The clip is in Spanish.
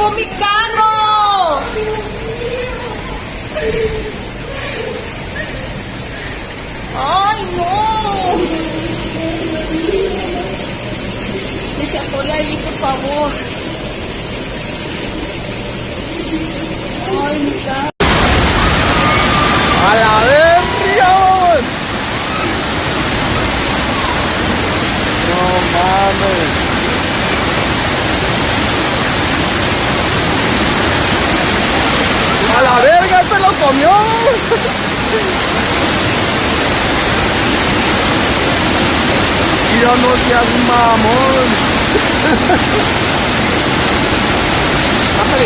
llevó mi carro! ¡Ay, no! Que se atore ahí, por favor. ¡Ay, mi carro! ¡A la verga! No mames. ¡A la verga! ¡Se lo comió! Mira, no seas mamón.